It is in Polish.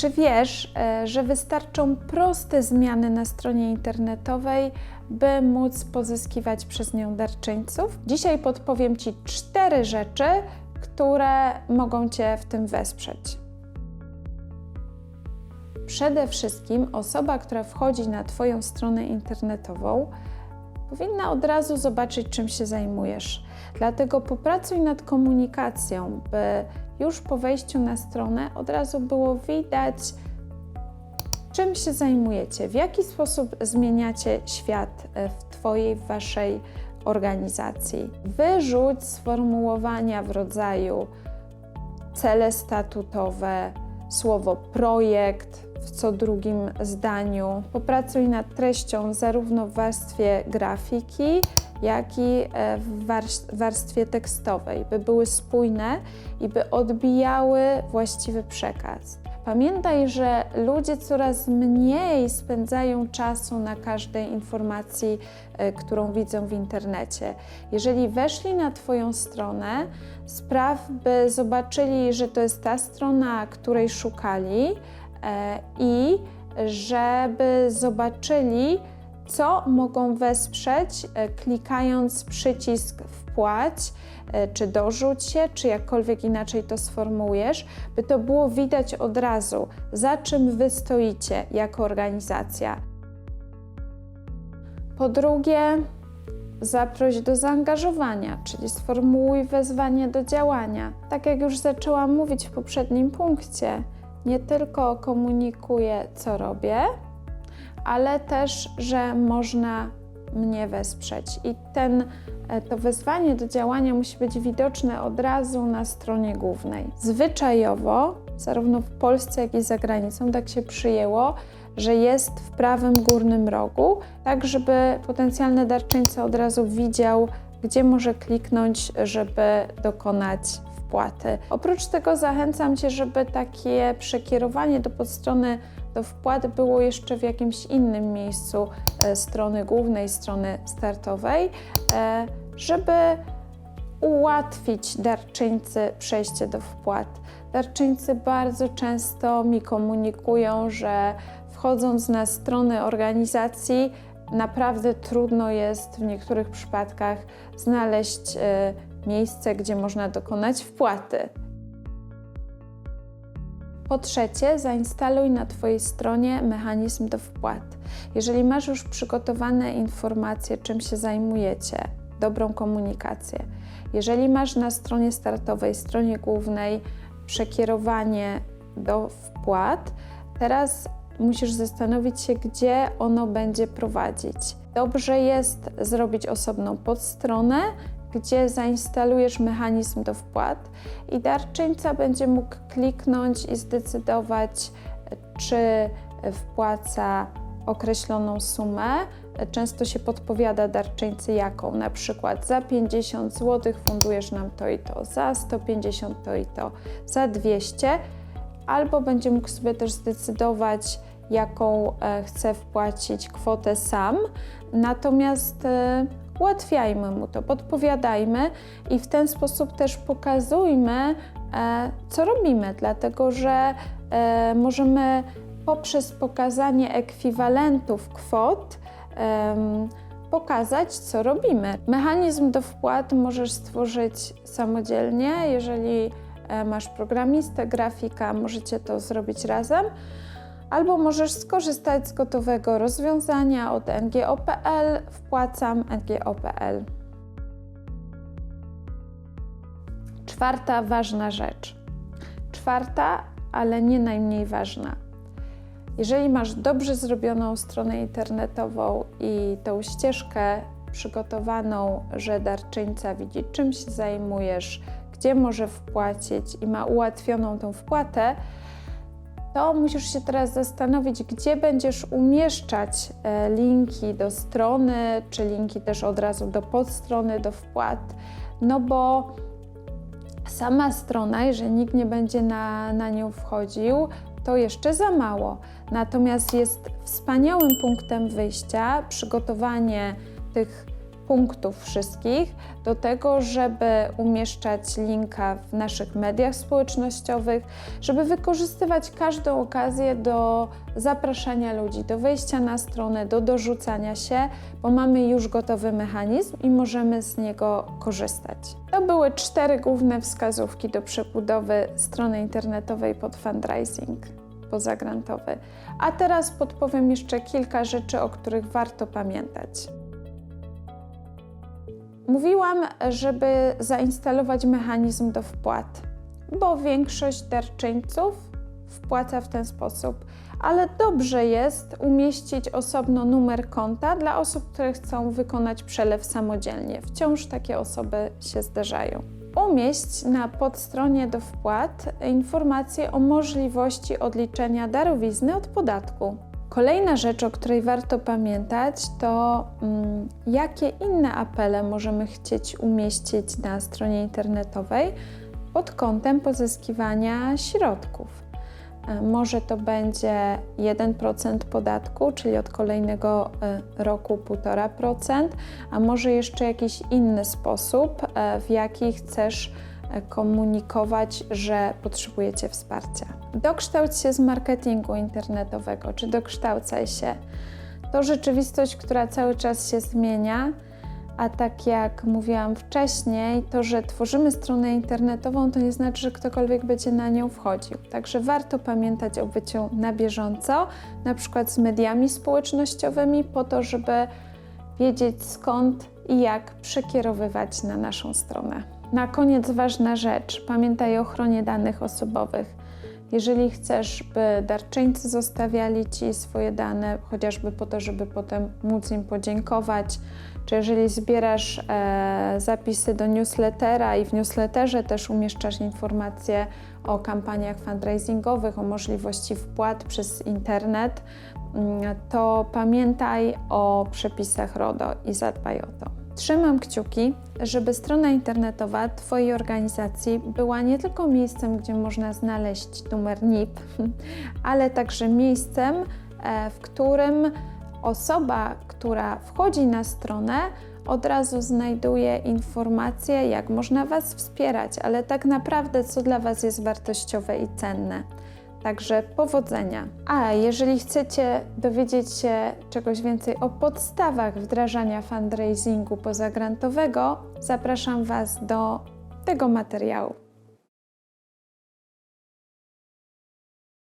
Czy wiesz, że wystarczą proste zmiany na stronie internetowej, by móc pozyskiwać przez nią darczyńców? Dzisiaj podpowiem Ci 4 rzeczy, które mogą Cię w tym wesprzeć. Przede wszystkim osoba, która wchodzi na Twoją stronę internetową, powinna od razu zobaczyć, czym się zajmujesz. Dlatego popracuj nad komunikacją, by już po wejściu na stronę od razu było widać, czym się zajmujecie, w jaki sposób zmieniacie świat w Waszej organizacji. Wyrzuć sformułowania w rodzaju cele statutowe, słowo projekt w co drugim zdaniu. Popracuj nad treścią zarówno w warstwie grafiki, jak i w warstwie tekstowej, by były spójne i by odbijały właściwy przekaz. Pamiętaj, że ludzie coraz mniej spędzają czasu na każdej informacji, którą widzą w internecie. Jeżeli weszli na Twoją stronę, spraw, by zobaczyli, że to jest ta strona, której szukali i żeby zobaczyli, co mogą wesprzeć, klikając przycisk wpłać, czy dorzuć się, czy jakkolwiek inaczej to sformułujesz, by to było widać od razu, za czym Wy stoicie jako organizacja. Po drugie, zaproś do zaangażowania, czyli sformułuj wezwanie do działania. Tak jak już zaczęłam mówić w poprzednim punkcie, nie tylko komunikuję, co robię, ale też, że można mnie wesprzeć. I to wezwanie do działania musi być widoczne od razu na stronie głównej. Zwyczajowo, zarówno w Polsce, jak i za granicą, tak się przyjęło, że jest w prawym górnym rogu, tak żeby potencjalny darczyńca od razu widział, gdzie może kliknąć, żeby dokonać wpłaty. Oprócz tego zachęcam Cię, żeby takie przekierowanie do podstrony do wpłat było jeszcze w jakimś innym miejscu strony głównej, strony startowej, żeby ułatwić darczyńcy przejście do wpłat. Darczyńcy bardzo często mi komunikują, że wchodząc na strony organizacji naprawdę trudno jest w niektórych przypadkach znaleźć miejsce, gdzie można dokonać wpłaty. Po trzecie, zainstaluj na Twojej stronie mechanizm do wpłat. Jeżeli masz już przygotowane informacje, czym się zajmujecie, dobrą komunikację, jeżeli masz na stronie startowej, stronie głównej przekierowanie do wpłat, teraz musisz zastanowić się, gdzie ono będzie prowadzić. Dobrze jest zrobić osobną podstronę, gdzie zainstalujesz mechanizm do wpłat i darczyńca będzie mógł kliknąć i zdecydować, czy wpłaca określoną sumę. Często się podpowiada darczyńcy jaką, na przykład za 50 zł fundujesz nam to i to, za 150 to i to, za 200, albo będzie mógł sobie też zdecydować, jaką chce wpłacić kwotę sam, natomiast ułatwiajmy mu to, podpowiadajmy i w ten sposób też pokazujmy, co robimy, dlatego że możemy poprzez pokazanie ekwiwalentów kwot pokazać, co robimy. Mechanizm do wpłat możesz stworzyć samodzielnie, jeżeli masz programistę, grafika, możecie to zrobić razem, albo możesz skorzystać z gotowego rozwiązania od ngo.pl, wpłacam ngo.pl. Czwarta ważna rzecz. Czwarta, ale nie najmniej ważna. Jeżeli masz dobrze zrobioną stronę internetową i tą ścieżkę przygotowaną, że darczyńca widzi, czym się zajmujesz, gdzie może wpłacić i ma ułatwioną tą wpłatę, to musisz się teraz zastanowić, gdzie będziesz umieszczać linki do strony, czy linki też od razu do podstrony, do wpłat, no bo sama strona, jeżeli nikt nie będzie na nią wchodził, to jeszcze za mało. Natomiast jest wspaniałym punktem wyjścia przygotowanie tych punktów wszystkich do tego, żeby umieszczać linka w naszych mediach społecznościowych, żeby wykorzystywać każdą okazję do zapraszania ludzi, do wejścia na stronę, do dorzucania się, bo mamy już gotowy mechanizm i możemy z niego korzystać. To były 4 główne wskazówki do przebudowy strony internetowej pod fundraising pozagrantowy. A teraz podpowiem jeszcze kilka rzeczy, o których warto pamiętać. Mówiłam, żeby zainstalować mechanizm do wpłat, bo większość darczyńców wpłaca w ten sposób, ale dobrze jest umieścić osobno numer konta dla osób, które chcą wykonać przelew samodzielnie. Wciąż takie osoby się zdarzają. Umieść na podstronie do wpłat informacje o możliwości odliczenia darowizny od podatku. Kolejna rzecz, o której warto pamiętać, to jakie inne apele możemy chcieć umieścić na stronie internetowej pod kątem pozyskiwania środków. Może to będzie 1% podatku, czyli od kolejnego roku 1,5%, a może jeszcze jakiś inny sposób, w jaki chcesz komunikować, że potrzebujecie wsparcia. Dokształć się z marketingu internetowego, czy dokształcaj się. To rzeczywistość, która cały czas się zmienia, a tak jak mówiłam wcześniej, to, że tworzymy stronę internetową, to nie znaczy, że ktokolwiek będzie na nią wchodził. Także warto pamiętać o byciu na bieżąco, na przykład z mediami społecznościowymi, po to, żeby wiedzieć skąd i jak przekierowywać na naszą stronę. Na koniec ważna rzecz, pamiętaj o ochronie danych osobowych. Jeżeli chcesz, by darczyńcy zostawiali Ci swoje dane, chociażby po to, żeby potem móc im podziękować, czy jeżeli zbierasz zapisy do newslettera i w newsletterze też umieszczasz informacje o kampaniach fundraisingowych, o możliwości wpłat przez internet, to pamiętaj o przepisach RODO i zadbaj o to. Trzymam kciuki, żeby strona internetowa Twojej organizacji była nie tylko miejscem, gdzie można znaleźć numer NIP, ale także miejscem, w którym osoba, która wchodzi na stronę, od razu znajduje informacje, jak można Was wspierać, ale tak naprawdę co dla Was jest wartościowe i cenne. Także powodzenia. A jeżeli chcecie dowiedzieć się czegoś więcej o podstawach wdrażania fundraisingu pozagrantowego, zapraszam Was do tego materiału.